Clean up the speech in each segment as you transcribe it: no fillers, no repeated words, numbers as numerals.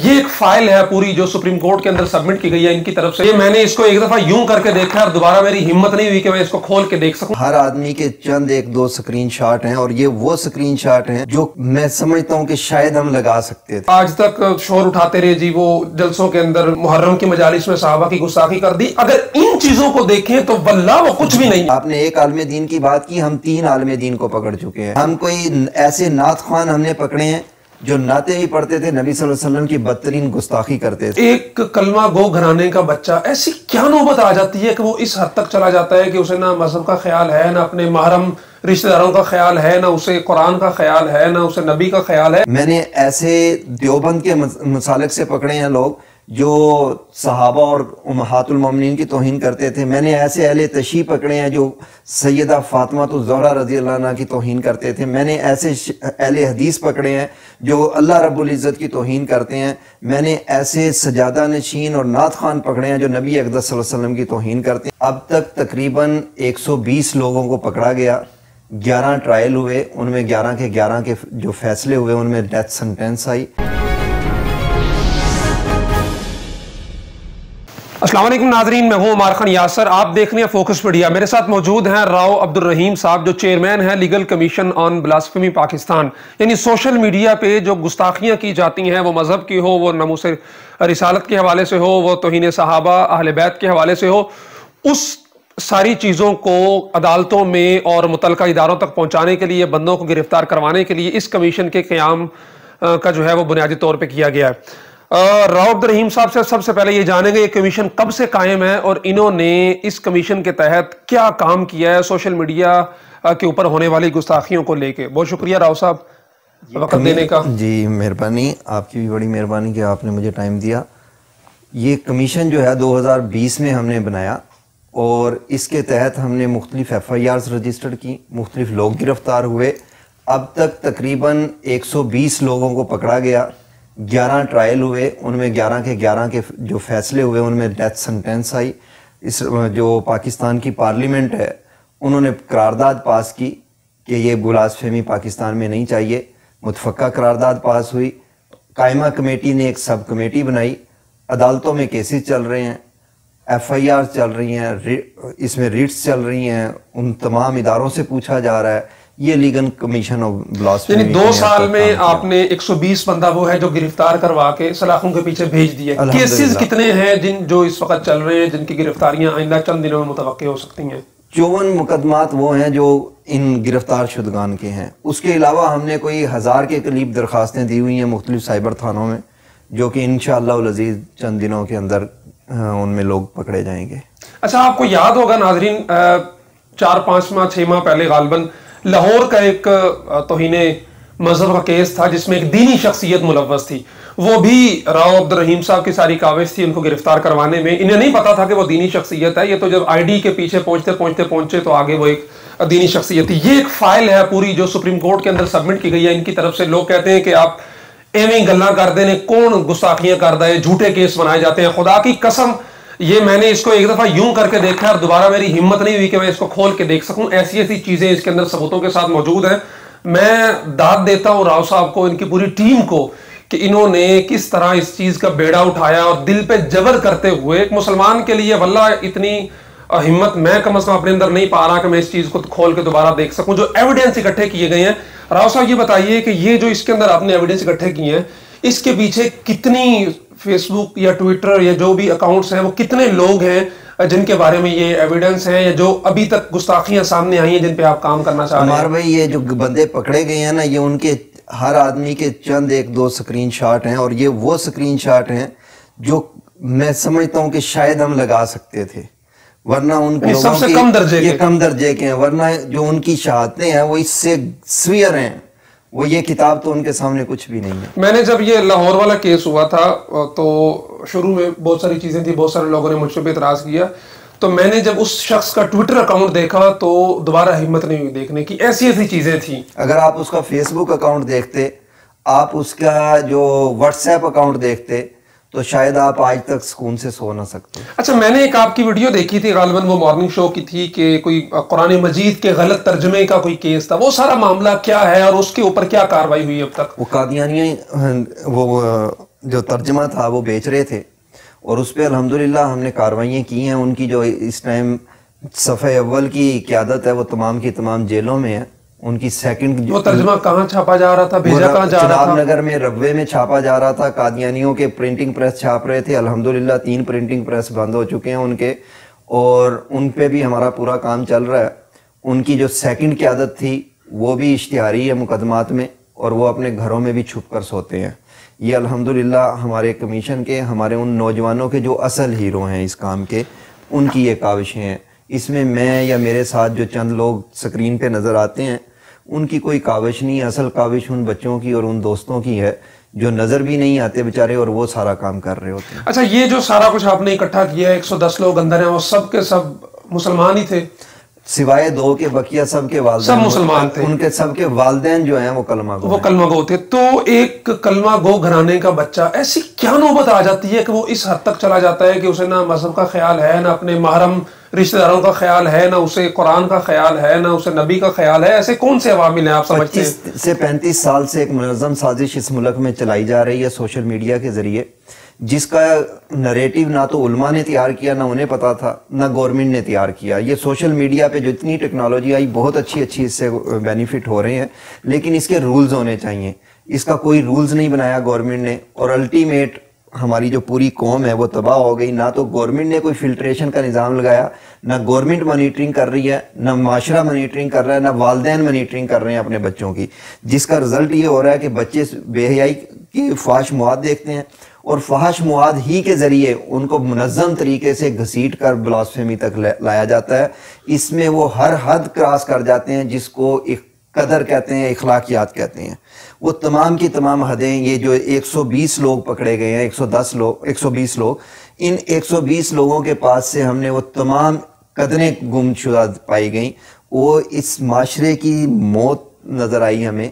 یہ ایک فائل ہے پوری جو سپریم کورٹ کے اندر سبمٹ کی گئی ہے ان کی طرف سے. یہ میں نے اس کو ایک دفعہ یوں کر کے دیکھا اور دوبارہ میری ہمت نہیں ہوئی کہ میں اس کو کھول کے دیکھ سکوں. ہر آدمی کے چند ایک دو سکرین شاٹ ہیں اور یہ وہ سکرین شاٹ ہیں جو میں سمجھتا ہوں کہ شاید ہم لگا سکتے تھے. آج تک شور اٹھاتے رہے جی وہ جلسوں کے اندر محرم کی مجالس میں صحابہ کی گستاخی کر دی. اگر ان چیزوں کو دیکھیں تو واللہ وہ کچھ بھی نہیں. آپ نے ایک عالم دین کی بات کی, ہم 3 عالم دین کو پکڑ چکے ہیں. ہم کوئی ایسے نعت خوان ہم نے پکڑے ہیں جو نعتیں بھی پڑھتے تھے, نبی صلی اللہ علیہ وسلم کی بدترین گستاخی کرتے تھے. ایک کلمہ گو گھرانے کا بچہ, ایسی کیا نوبت آ جاتی ہے کہ وہ اس حد تک چلا جاتا ہے کہ اسے نہ مذہب کا خیال ہے, نہ اپنے محرم رشتہ داروں کا خیال ہے, نہ اسے قرآن کا خیال ہے, نہ اسے نبی کا خیال ہے. میں نے ایسے دیوبند کے مسالک سے پکڑے ہیں لوگ جو صحابہ اور امہات المومنین کی توہین کرتے تھے. میں نے ایسے اہل تشیع پکڑے ہیں جو سیدہ فاطمہ الزہرا رضی اللہ عنہ کی توہین کرتے تھے. میں نے ایسے اہل حدیث پکڑے ہیں جو اللہ رب العزت کی توہین کرتے ہیں. میں نے ایسے سجادہ نشین اور نعت خوان پکڑے ہیں جو نبی اقدس صلی اللہ علیہ وسلم کی توہین کرتے ہیں. اب تک تقریباً 120 لوگوں کو پکڑا گیا, 11 ٹرائل ہوئے, ان میں 11 کے جو فیصلے ہوئے ان میں ڈیتھ سنٹینس آئی. السلام علیکم ناظرین, میں ہوں عمار خان یاسر, آپ دیکھ رہے ہیں فوکس میڈیا. میرے ساتھ موجود ہیں راؤ عبدالرحیم صاحب جو چیئرمین ہیں لیگل کمیشن آن بلاسفیمی پاکستان. یعنی سوشل میڈیا پہ جو گستاخیاں کی جاتی ہیں, وہ مذہب کی ہو, وہ ناموس رسالت کے حوالے سے ہو, وہ توہین صحابہ اہل بیت کے حوالے سے ہو, اس ساری چیزوں کو عدالتوں میں اور متعلقہ اداروں تک پہنچانے کے لیے, بندوں کو گرفتار کروانے کے لیے اس کمیشن کے قیام کا جو ہے وہ بنیادی طور پہ کیا گیا ہے. راؤ عبدالرحیم صاحب سے سب سے پہلے یہ جانیں گے یہ کمیشن کب سے قائم ہے اور انہوں نے اس کمیشن کے تحت کیا کام کیا ہے سوشل میڈیا کے اوپر ہونے والی گستاخیوں کو لے کے. بہت شکریہ راؤ صاحب وقت دینے کا. جی مہربانی, آپ کی بھی بڑی مہربانی کہ آپ نے مجھے ٹائم دیا. یہ کمیشن جو ہے 2020 میں ہم نے بنایا اور اس کے تحت ہم نے مختلف FIRs رجسٹر کی, مختلف لوگ گرفتار ہوئے. اب تک تقریباً 120 لوگوں کو پکڑا گیا, 11 ٹرائل ہوئے, ان میں 11 کے جو فیصلے ہوئے ان میں ڈیتھ سنٹینس آئی. اس جو پاکستان کی پارلیمنٹ ہے انہوں نے قرارداد پاس کی کہ یہ بلاسفیمی پاکستان میں نہیں چاہیے. متفقہ قرارداد پاس ہوئی. قائمہ کمیٹی نے ایک سب کمیٹی بنائی. عدالتوں میں کیسز چل رہے ہیں, FIR چل رہی ہیں, اس میں ریٹس چل رہی ہیں, ان تمام اداروں سے پوچھا جا رہا ہے. یہ لیگل کمیشن آف بلاسفیمی, یعنی 2 سال میں آپ نے 120 بندہ وہ ہے جو گرفتار کروا کے سلاخوں کے پیچھے بھیج دیے. کیسز کتنے ہیں جو اس وقت چل رہے ہیں, جن کی گرفتاریاں آئندہ چند دنوں میں متوقع ہو سکتی ہیں؟ 54 مقدمات وہ ہیں جو ان گرفتار شدگان کے ہیں. اس کے علاوہ ہم نے کوئی 1000 کے قریب درخواستیں دی ہوئی ہیں مختلف سائبر تھانوں میں, جو کہ انشاءاللہ العزیز چند دنوں کے اندر ان میں لوگ پکڑے جائیں گے. اچھا, آپ کو یاد ہوگا ناظرین 4-5 ماہ 6 ماہ پہلے غالباً لاہور کا ایک توہین مذہب کا کیس تھا جس میں ایک دینی شخصیت ملوث تھی. وہ بھی راؤ عبدالرحیم صاحب کی ساری کاوش تھی ان کو گرفتار کروانے میں. انہیں نہیں پتا تھا کہ وہ دینی شخصیت ہے, یہ تو جب ID کے پیچھے پہنچے تو آگے وہ ایک دینی شخصیت تھی. یہ ایک فائل ہے پوری جو سپریم کورٹ کے اندر سبمٹ کی گئی ہے ان کی طرف سے. لوگ کہتے ہیں کہ آپ ایویں گلاں کردے نے, کون گستاخیاں کردہ ہے, جھوٹے کیس بنائے جاتے ہیں. خدا کی قسم یہ میں نے اس کو ایک دفعہ یوں کر کے دیکھا اور دوبارہ میری ہمت نہیں ہوئی کہ میں اس کو کھول کے دیکھ سکوں. ایسی چیزیں اس کے اندر ثبوتوں کے ساتھ موجود ہیں. میں داد دیتا ہوں راؤ صاحب کو, ان کی پوری ٹیم کو, کہ انہوں نے کس طرح اس چیز کا بیڑا اٹھایا اور دل پہ جبر کرتے ہوئے ایک مسلمان کے لیے واللہ اتنی ہمت میں کم از کم اپنے اندر نہیں پا رہا کہ میں اس چیز کو کھول کے دوبارہ دیکھ سکوں. جو ایویڈنس اکٹھے کیے گئے ہیں, راؤ صاحب یہ بتائیے کہ یہ جو اس کے اندر آپ نے ایویڈنس اکٹھے کیے ہیں, اس کے پیچھے کتنی فیس بک یا ٹویٹر یا جو بھی اکاؤنٹس ہیں, وہ کتنے لوگ ہیں جن کے بارے میں یہ ایویڈنس ہیں یا جو ابھی تک گستاخیاں سامنے آئی ہیں جن پہ آپ کام کرنا چاہ رہے ہیں؟ عمار بھائی, یہ جو بندے پکڑے گئے ہیں نا, یہ ان کے ہر آدمی کے چند ایک دو سکرین شاٹ ہیں, اور یہ وہ سکرین شاٹ ہیں جو میں سمجھتا ہوں کہ شاید ہم لگا سکتے تھے, ورنہ ان کے سب سے کم درجے یہ کم درجے کے ہیں. ورنہ جو ان کی شہادتیں ہیں وہ اس سے سویر ہیں. وہ یہ کتاب تو ان کے سامنے کچھ بھی نہیں ہے. میں نے جب یہ لاہور والا کیس ہوا تھا تو شروع میں بہت ساری چیزیں تھی, بہت سارے لوگوں نے مجھ پہ اعتراض کیا, تو میں نے جب اس شخص کا ٹویٹر اکاؤنٹ دیکھا تو دوبارہ ہمت نہیں ہوئی دیکھنے کی. ایسی چیزیں تھیں. اگر آپ اس کا فیس بک اکاؤنٹ دیکھتے, آپ اس کا جو واٹس ایپ اکاؤنٹ دیکھتے, تو شاید آپ آج تک سکون سے سو نہ سکتے. اچھا, میں نے ایک آپ کی ویڈیو دیکھی تھی, غالباً وہ مارننگ شو کی تھی, کہ کوئی قرآن مجید کے غلط ترجمے کا کوئی کیس تھا. وہ سارا معاملہ کیا ہے اور اس کے اوپر کیا کارروائی ہوئی اب تک؟ وہ قادیانی وہ جو ترجمہ تھا وہ بیچ رہے تھے، اور اس پہ الحمدللہ ہم نے کارروائیاں کی ہیں. ان کی جو اس ٹائم صفحہ اول کی قیادت ہے وہ تمام کی تمام جیلوں میں ہے. ان کی سیکنڈ وہ ترجمہ کہاں چھاپا جا رہا تھا، بھیجا کہاں جا رہا تھا؟ چناب نگر میں ربوے میں چھاپا جا رہا تھا. قادیانیوں کے پرنٹنگ پریس چھاپ رہے تھے. الحمدللہ 3 پرنٹنگ پریس بند ہو چکے ہیں ان کے، اور ان پہ بھی ہمارا پورا کام چل رہا ہے. ان کی جو سیکنڈ قیادت تھی وہ بھی اشتہاری ہے مقدمات میں، اور وہ اپنے گھروں میں بھی چھپ کر سوتے ہیں. یہ الحمدللہ ہمارے کمیشن کے، ہمارے ان نوجوانوں کے جو اصل ہیرو ہیں اس کام کے، ان کی یہ کاوشیں ہیں. اس میں میں یا میرے ساتھ جو چند لوگ سکرین پہ نظر آتے ہیں ان کی کوئی کاوش نہیں. اصل کاوش ان بچوں کی اور ان دوستوں کی ہے جو نظر بھی نہیں آتے بیچارے، اور وہ سارا کام کر رہے ہوتے ہیں. اچھا، یہ جو سارا کچھ آپ نے اکٹھا کیا ہے، 110 لوگ اندر ہیں، وہ سب کے سب مسلمان ہی تھے؟ سوائے 2 کے بقیہ سب کے والدین سب مسلمان تھے. ان کے سب کے والدین جو ہیں وہ کلمہ گو وہ کلمہ گو تھے. تو ایک کلمہ گو گھرانے کا بچہ، ایسی کیا نوبت آ جاتی ہے کہ وہ اس حد تک چلا جاتا ہے کہ اسے نہ مذہب کا خیال ہے، نہ اپنے محرم رشتہ داروں کا خیال ہے، نہ اسے قرآن کا خیال ہے، نہ اسے نبی کا خیال ہے؟ ایسے کون سے عوامل ہیں آپ سمجھتے ہیں؟ 25 سے 35 سال سے ایک منظم سازش اس ملک میں چلائی جا رہی ہے سوشل میڈیا کے ذریعے، جس کا نریٹیو نہ تو علماء نے تیار کیا، نہ انہیں پتا تھا، نہ گورنمنٹ نے تیار کیا. یہ سوشل میڈیا پہ جو اتنی ٹیکنالوجی آئی، بہت اچھی اس سے بینیفٹ ہو رہے ہیں، لیکن اس کے رولز ہونے چاہیے. اس کا کوئی رولز نہیں بنایا گورنمنٹ نے، اور الٹیمیٹ ہماری جو پوری قوم ہے وہ تباہ ہو گئی. نہ تو گورنمنٹ نے کوئی فلٹریشن کا نظام لگایا، نہ گورنمنٹ مانیٹرنگ کر رہی ہے، نہ معاشرہ مانیٹرنگ کر رہا ہے، نہ والدین مانیٹرنگ کر رہے ہیں اپنے بچوں کی. جس کا رزلٹ یہ ہو رہا ہے کہ بچے بے حیائی کی فحش مواد دیکھتے ہیں، اور فحش مواد ہی کے ذریعے ان کو منظم طریقے سے گھسیٹ کر بلاسفیمی تک لایا جاتا ہے. اس میں وہ ہر حد کراس کر جاتے ہیں جس کو قدر کہتے ہیں، اخلاقیات کہتے ہیں. وہ تمام کی تمام حدیں، یہ جو 120 لوگ پکڑے گئے ہیں، 120 لوگ، ان 120 لوگوں کے پاس سے ہم نے وہ تمام قدریں گم شدہ پائی گئیں. وہ اس معاشرے کی موت نظر آئی ہمیں.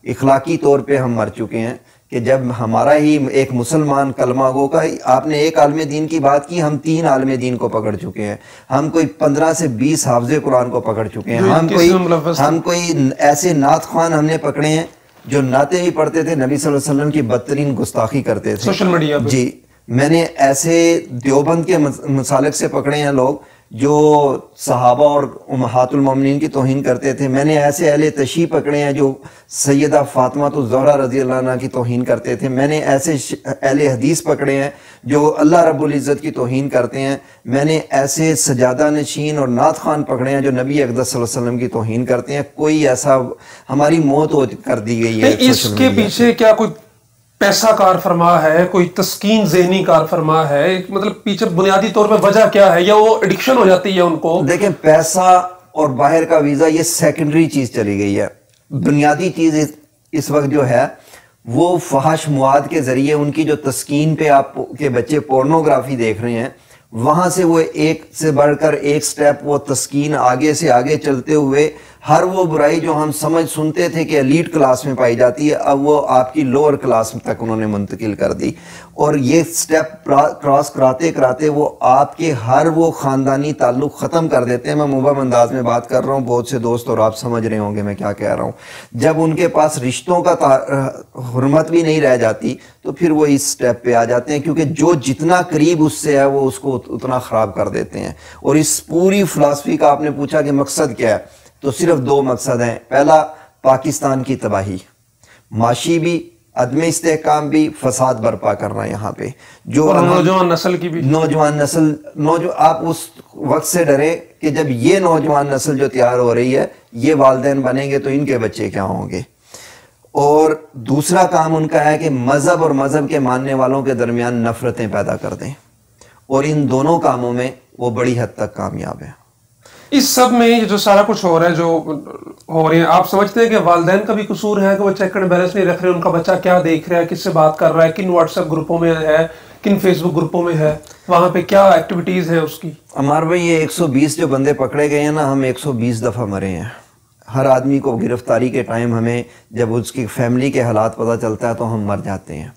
اخلاقی طور پہ ہم مر چکے ہیں کہ جب ہمارا ہی ایک مسلمان کلمہ گو کا، آپ نے ایک عالم دین کی بات کی، ہم 3 عالم دین کو پکڑ چکے ہیں. ہم کوئی 15 سے 20 حافظ قرآن کو پکڑ چکے ہیں. ہم کوئی ایسے نعت خوان ہم نے پکڑے ہیں جو نعتیں بھی پڑھتے تھے، نبی صلی اللہ علیہ وسلم کی بدترین گستاخی کرتے تھے سوشل میڈیا پہ. جی، میں نے ایسے دیوبند کے مسالک سے پکڑے ہیں لوگ جو صحابہ اور امہات المومنین کی توہین کرتے تھے. میں نے ایسے اہل تشیع پکڑے ہیں جو سیدہ فاطمہ الزہرا رضی اللہ عنہ کی توہین کرتے تھے. میں نے ایسے اہل حدیث پکڑے ہیں جو اللہ رب العزت کی توہین کرتے ہیں. میں نے ایسے سجادہ نشین اور نعت خوان پکڑے ہیں جو نبی اقدس صلی اللہ علیہ وسلم کی توہین کرتے ہیں. کوئی ایسا، ہماری موت کر دی گئی ہے. اس کے پیچھے کیا کوئی پیسہ کار فرما ہے، کوئی تسکین ذہنی کار فرما ہے؟ مطلب پیچھے بنیادی طور پہ وجہ کیا ہے، یا وہ ایڈکشن ہو جاتی ہے ان کو؟ دیکھیں، پیسہ اور باہر کا ویزا یہ سیکنڈری چیز چلی گئی ہے. بنیادی چیز اس وقت جو ہے وہ فحش مواد کے ذریعے ان کی جو تسکین پہ آپ کے بچے پورنوگرافی دیکھ رہے ہیں، وہاں سے وہ ایک سے بڑھ کر ایک سٹیپ وہ تسکین آگے سے آگے چلتے ہوئے ہر وہ برائی جو ہم سنتے تھے کہ ایلیٹ کلاس میں پائی جاتی ہے، اب وہ آپ کی لوور کلاس تک انہوں نے منتقل کر دی. اور یہ سٹیپ کراس کراتے کراتے وہ آپ کے ہر وہ خاندانی تعلق ختم کر دیتے ہیں. میں مبہم انداز میں بات کر رہا ہوں، بہت سے دوست اور آپ سمجھ رہے ہوں گے میں کیا کہہ رہا ہوں. جب ان کے پاس رشتوں کا حرمت بھی نہیں رہ جاتی تو پھر وہ اس سٹیپ پہ آ جاتے ہیں، کیونکہ جو جتنا قریب اس سے ہے وہ اس کو اتنا خراب کر دیتے ہیں. اور اس پوری فلسفی کا آپ نے پوچھا کہ مقصد کیا ہے، تو صرف 2 مقصد ہیں. پہلا، پاکستان کی تباہی، معاشی بھی، عدم استحکام بھی، فساد برپا کرنا یہاں پہ. جو نوجوان نسل کی بھی، نوجوان نسل آپ اس وقت سے ڈرے کہ جب یہ نوجوان نسل جو تیار ہو رہی ہے یہ والدین بنیں گے تو ان کے بچے کیا ہوں گے. اور دوسرا کام ان کا ہے کہ مذہب اور مذہب کے ماننے والوں کے درمیان نفرتیں پیدا کر دیں، اور ان دونوں کاموں میں وہ بڑی حد تک کامیاب ہیں. اس سب میں جو سارا کچھ ہو رہا ہے، جو ہو رہے ہیں، آپ سمجھتے ہیں کہ والدین کا بھی قصور ہے کہ وہ چیک اینڈ بیلنس نہیں رکھ رہے، ان کا بچہ کیا دیکھ رہا ہے، کس سے بات کر رہا ہے، کن واٹس ایپ گروپوں میں ہے، کن فیس بک گروپوں میں ہے، وہاں پہ کیا ایکٹیویٹیز ہے اس کی؟ عمار بھائی، یہ 120 جو بندے پکڑے گئے ہیں نا، ہم 120 دفعہ مرے ہیں. ہر آدمی کو گرفتاری کے ٹائم ہمیں جب اس کی فیملی کے حالات پتہ چلتا ہے تو ہم مر جاتے ہیں.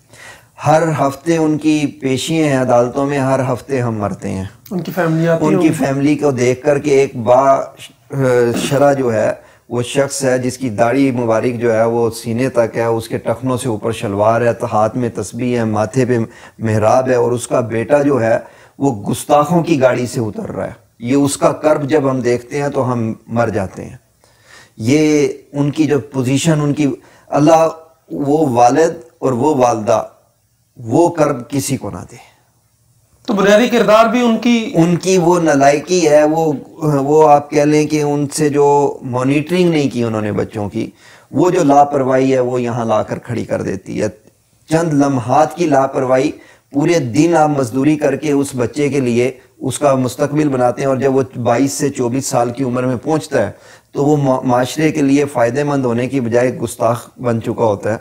ہر ہفتے ان کی پیشیاں ہیں عدالتوں میں، ہر ہفتے ہم مرتے ہیں. ان کی فیملی آتی ہے، ان کی فیملی کو دیکھ کر کہ ایک با شرح جو ہے وہ شخص ہے جس کی داڑھی مبارک جو ہے وہ سینے تک ہے, اس کے ٹخنوں سے اوپر شلوار ہے, ہاتھ میں تسبیح ہے, ماتھے پہ محراب ہے, اور اس کا بیٹا جو ہے وہ گستاخوں کی گاڑی سے اتر رہا ہے. یہ اس کا کرب جب ہم دیکھتے ہیں تو ہم مر جاتے ہیں. یہ ان کی جو پوزیشن, ان کی اللہ وہ والد اور وہ والدہ وہ کرب کسی کو نہ دے. تو بنیادی کردار بھی ان کی وہ نالائکی ہے, وہ آپ کہہ لیں کہ ان سے جو مانیٹرنگ نہیں کی انہوں نے بچوں کی, وہ جو لاپرواہی ہے وہ یہاں لا کر کھڑی کر دیتی ہے. چند لمحات کی لاپرواہی, پورے دن آپ مزدوری کر کے اس بچے کے لیے اس کا مستقبل بناتے ہیں, اور جب وہ 22 سے 24 سال کی عمر میں پہنچتا ہے تو وہ معاشرے کے لیے فائدہ مند ہونے کی بجائے گستاخ بن چکا ہوتا ہے.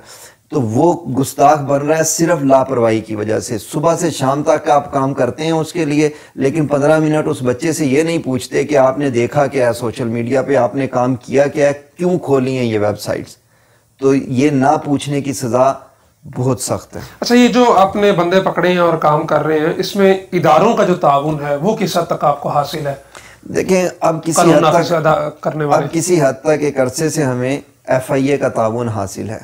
تو وہ گستاخ بن رہا ہے صرف لاپرواہی کی وجہ سے. صبح سے شام تک آپ کام کرتے ہیں اس کے لیے, لیکن 15 منٹ اس بچے سے یہ نہیں پوچھتے کہ آپ نے دیکھا کیا ہے سوشل میڈیا پہ, آپ نے کام کیا کیا ہے, کیوں کھولی ہیں یہ ویب سائٹس. تو یہ نہ پوچھنے کی سزا بہت سخت ہے. اچھا, یہ جو آپ نے بندے پکڑے ہیں اور کام کر رہے ہیں, اس میں اداروں کا جو تعاون ہے وہ کس حد تک آپ کو حاصل ہے؟ دیکھیں, اب کسی حد تک ایک عرصے سے ہمیں FIA کا تعاون حاصل ہے,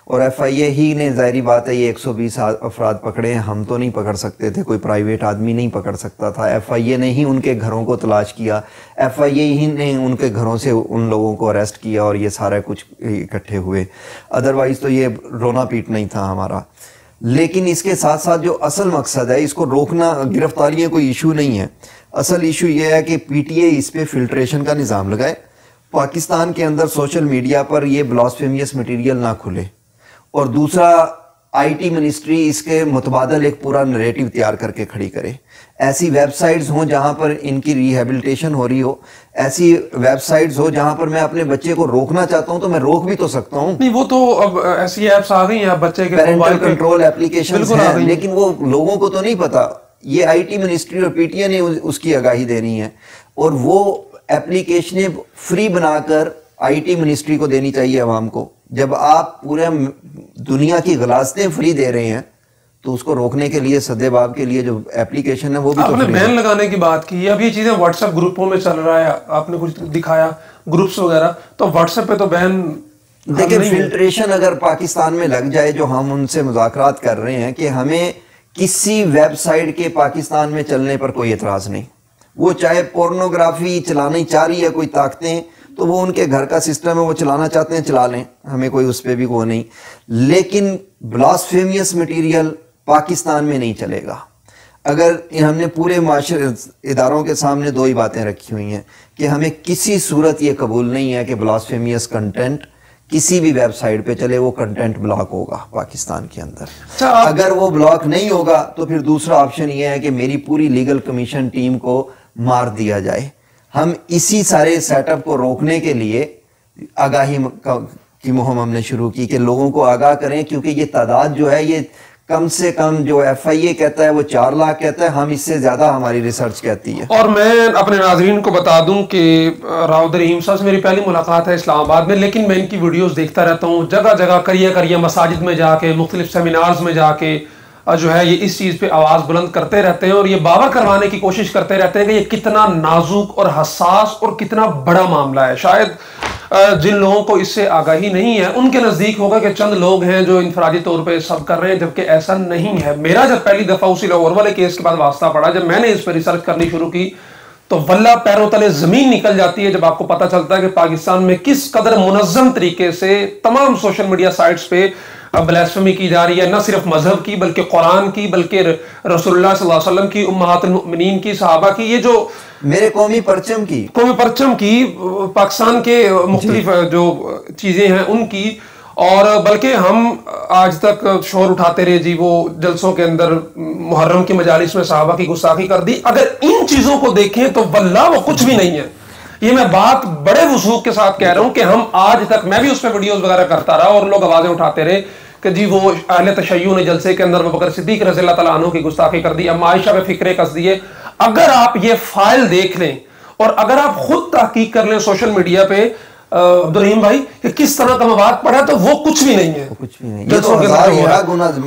اور FIA ہی نے ظاہری بات ہے یہ 120 افراد پکڑے ہیں. ہم تو نہیں پکڑ سکتے تھے, کوئی پرائیویٹ آدمی نہیں پکڑ سکتا تھا. FIA نے ہی ان کے گھروں کو تلاش کیا, FIA ہی نے ان کے گھروں سے ان لوگوں کو اریسٹ کیا, اور یہ سارا کچھ اکٹھے ہوئے. ادروائز تو یہ رونا پیٹ نہیں تھا ہمارا. لیکن اس کے ساتھ ساتھ جو اصل مقصد ہے, اس کو روکنا, گرفتاریاں کوئی ایشو نہیں ہے. اصل ایشو یہ ہے کہ PTA اس پہ فلٹریشن کا نظام لگائے, پاکستان کے اندر سوشل میڈیا پر یہ بلاسفیمیس مٹیریل نہ کھلے, اور دوسرا IT منسٹری اس کے متبادل ایک پورا نریٹو تیار کر کے کھڑی کرے. ایسی ویب سائٹس ہوں جہاں پر ان کی ریہیبلیٹیشن ہو رہی ہو, ایسی ویب سائٹس ہو جہاں پر میں اپنے بچے کو روکنا چاہتا ہوں تو میں روک بھی تو سکتا ہوں. نہیں, وہ تو اب ایسی ایپس آ گئی ہیں, بچے کے پیرنٹل کنٹرول اپلیکیشنز ہیں, لیکن وہ لوگوں کو تو نہیں پتا. یہ IT منسٹری اور PTA نے اس کی آگاہی دینی ہے, اور وہ اپلیکیشنیں فری بنا کر IT منسٹری کو دینی چاہیے عوام کو. جب آپ پورے دنیا کی غلاظتیں فری دے رہے ہیں تو اس کو روکنے کے لیے سدے باب کے لیے جو اپلیکیشن ہے وہ بھی آپ نے بین لگانے کی بات کی. اب یہ چیزیں واٹس ایپ گروپوں میں چل رہا ہے, آپ نے کچھ دکھایا گروپس وغیرہ, تو واٹس ایپ پہ تو بین. دیکھیں, فلٹریشن اگر پاکستان میں لگ جائے, جو ہم ان سے مذاکرات کر رہے ہیں کہ ہمیں کسی ویب سائٹ کے پاکستان میں چلنے پر کوئی اعتراض نہیں. وہ چاہے پورنوگرافی چلانا چاہ رہی ہے کوئی طاقتیں, تو وہ ان کے گھر کا سسٹم ہے, وہ چلانا چاہتے ہیں چلا لیں, ہمیں کوئی اس پہ بھی وہ نہیں. لیکن بلاسفیمیس مٹیریل پاکستان میں نہیں چلے گا. اگر ہم نے پورے معاشرے اداروں کے سامنے 2 ہی باتیں رکھی ہوئی ہیں کہ ہمیں کسی صورت یہ قبول نہیں ہے کہ بلاسفیمیس کنٹینٹ کسی بھی ویب سائٹ پہ چلے, وہ کنٹینٹ بلاک ہوگا پاکستان کے اندر. اگر وہ بلاک نہیں ہوگا تو پھر دوسرا آپشن یہ ہے کہ میری پوری لیگل کمیشن ٹیم کو مار دیا جائے. ہم اسی سارے سیٹ اپ کو روکنے کے لیے آگاہی کی مہم ہم نے شروع کی کہ لوگوں کو آگاہ کریں, کیونکہ یہ تعداد جو ہے یہ کم سے کم جو FIA کہتا ہے وہ 4 لاکھ کہتا ہے, ہم اس سے زیادہ ہماری ریسرچ کہتی ہے. اور میں اپنے ناظرین کو بتا دوں کہ راؤ عبد الرحیم صاحب سے میری پہلی ملاقات ہے اسلام آباد میں, لیکن میں ان کی ویڈیوز دیکھتا رہتا ہوں, جگہ جگہ کریے مساجد میں جا کے, مختلف سیمینارز میں جا کے جو ہے یہ اس چیز پہ آواز بلند کرتے رہتے ہیں, اور یہ باور کروانے کی کوشش کرتے رہتے ہیں کہ یہ کتنا نازک اور حساس اور کتنا بڑا معاملہ ہے. شاید جن لوگوں کو اس سے آگاہی نہیں ہے ان کے نزدیک ہوگا کہ چند لوگ ہیں جو انفرادی طور پہ سب کر رہے ہیں, جبکہ ایسا نہیں ہے. میرا جب پہلی دفعہ اسی لاہور والے کیس کے بعد واسطہ پڑا, جب میں نے اس پہ ریسرچ کرنی شروع کی, تو واللہ پیروں تلے زمین نکل جاتی ہے جب آپ کو پتہ چلتا ہے کہ پاکستان میں کس قدر منظم طریقے سے تمام سوشل میڈیا سائٹس پہ بلاسفمی کی جا رہی ہے, نہ صرف مذہب کی بلکہ قرآن کی, بلکہ رسول اللہ صلی اللہ علیہ وسلم کی, امہات المؤمنین کی, صحابہ کی, یہ جو میرے قومی پرچم کی پاکستان کے مختلف جو چیزیں ہیں ان کی. اور بلکہ ہم آج تک شور اٹھاتے رہے جی وہ جلسوں کے اندر محرم کی مجالس میں صحابہ کی گستاخی کر دی. اگر ان چیزوں کو دیکھیں تو واللہ وہ کچھ بھی نہیں ہے. یہ میں بات بڑے وثوق کے ساتھ کہہ رہا ہوں کہ ہم آج تک, میں بھی اس پہ ویڈیوز وغیرہ کرتا رہا اور لوگ آوازیں اٹھاتے رہے کہ جی وہ اہل تشیع نے جلسے کے اندر ابوبکر صدیق رضی اللہ تعالیٰ عنہ کی گستاخی کر دی, اب عائشہ پہ فکرے کس دیے. اگر آپ یہ فائل دیکھ لیں اور اگر آپ خود تحقیق کر لیں سوشل میڈیا پہ عبد الرحیم بھائی کہ کس طرح کا مواد پڑا ہے, تو وہ کچھ بھی نہیں ہے.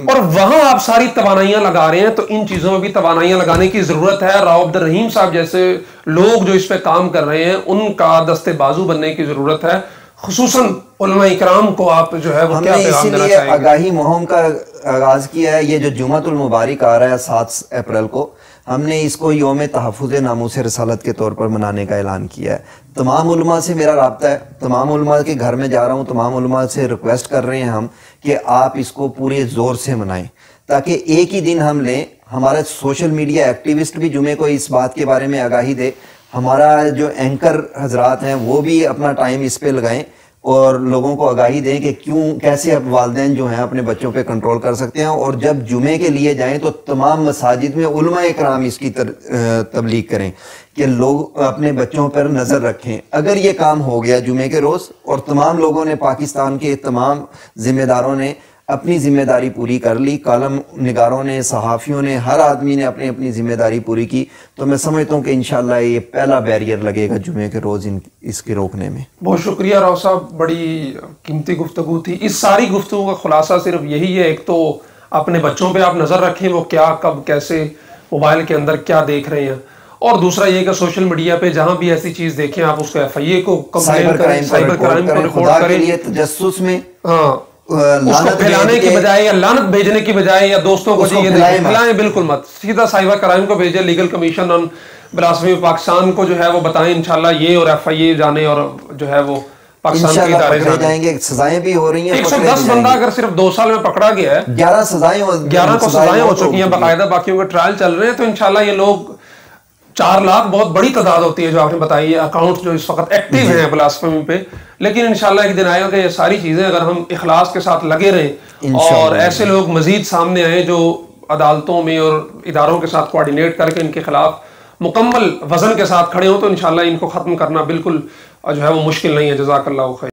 اور وہاں آپ ساری توانائیاں لگا رہے ہیں, تو ان چیزوں میں بھی توانائیاں لگانے کی ضرورت ہے. راؤ عبد الرحیم صاحب جیسے لوگ جو اس پہ کام کر رہے ہیں ان کا دستے بازو بننے کی ضرورت ہے. خصوصاً علماء اکرام کو آپ جو ہے وہ کیا پیغام دینا چاہیں گے؟ آگاہی مہم کا آغاز کیا ہے. یہ جو جمعۃ المبارک آ رہا ہے 7 اپریل کو، ہم نے اس کو یوم تحفظ ناموس رسالت کے طور پر منانے کا اعلان کیا ہے. تمام علماء سے میرا رابطہ ہے، تمام علماء کے گھر میں جا رہا ہوں، تمام علماء سے ریکویسٹ کر رہے ہیں ہم کہ آپ اس کو پورے زور سے منائیں، تاکہ ایک ہی دن ہم لیں. ہمارا سوشل میڈیا ایکٹیوسٹ بھی جمعے کو اس بات کے بارے میں آگاہی دے، ہمارا جو اینکر حضرات ہیں وہ بھی اپنا ٹائم اس پہ لگائیں اور لوگوں کو آگاہی دیں کہ کیسے اب والدین جو ہیں اپنے بچوں پہ کنٹرول کر سکتے ہیں. اور جب جمعے کے لیے جائیں تو تمام مساجد میں علماء اکرام اس کی تبلیغ کریں کہ لوگ اپنے بچوں پر نظر رکھیں. اگر یہ کام ہو گیا جمعے کے روز اور تمام لوگوں نے، پاکستان کے تمام ذمہ داروں نے اپنی ذمہ داری پوری کر لی، کالم نگاروں نے، صحافیوں نے، ہر آدمی نے اپنی اپنی ذمہ داری پوری کی، تو میں سمجھتا ہوں کہ انشاءاللہ یہ پہلا بیریئر لگے گا جمعے کے روز اس کے روکنے میں. بہت شکریہ راؤ صاحب، بڑی قیمتی گفتگو تھی. اس ساری گفتگو کا خلاصہ صرف یہی ہے، ایک تو اپنے بچوں پہ آپ نظر رکھیں وہ کیا، کب، کیسے موبائل کے اندر کیا دیکھ رہے ہیں، اور دوسرا یہ کہ سوشل میڈیا پہ جہاں بھی ایسی چیز دیکھیں آپ اس کو FIA کو کمپلین کریں، سائبر کرائم کو رپورٹ کریں. تجسس میں اس کو پھیلانے کی بجائے یا لعنت بھیجنے کی بجائے یا دوستوں کو یہ پھیلائیں بالکل مت، سیدھا سائبر کرائم کو بھیجیں. لیگل کمیشن آن بلاسفی پاکستان کو جو ہے وہ بتائیں، انشاءاللہ یہ اور FIA جانے اور جو ہے وہ پاکستان کے ادارے جائیں گے. سزائیں بھی ہو رہی ہیں. 110 بندہ اگر صرف 2 سال میں پکڑا گیا ہے، 11 کو سزائیں ہو چکی ہیں باقاعدہ، باقیوں کے ٹرائل چل رہے ہیں. تو انشاءاللہ یہ لوگ 4 لاکھ بہت بڑی تعداد ہوتی ہے جو آپ نے بتائی ہے، اکاؤنٹ جو اس وقت ایکٹیو ہیں بلاسفیمی پہ. لیکن انشاءاللہ ایک دن آئے گا کہ یہ ساری چیزیں اگر ہم اخلاص کے ساتھ لگے رہیں اور ایسے لوگ مزید سامنے آئیں جو عدالتوں میں اور اداروں کے ساتھ کوارڈینیٹ کر کے ان کے خلاف مکمل وزن کے ساتھ کھڑے ہوں، تو انشاءاللہ ان کو ختم کرنا بالکل جو ہے وہ مشکل نہیں ہے. جزاک اللہ خیر.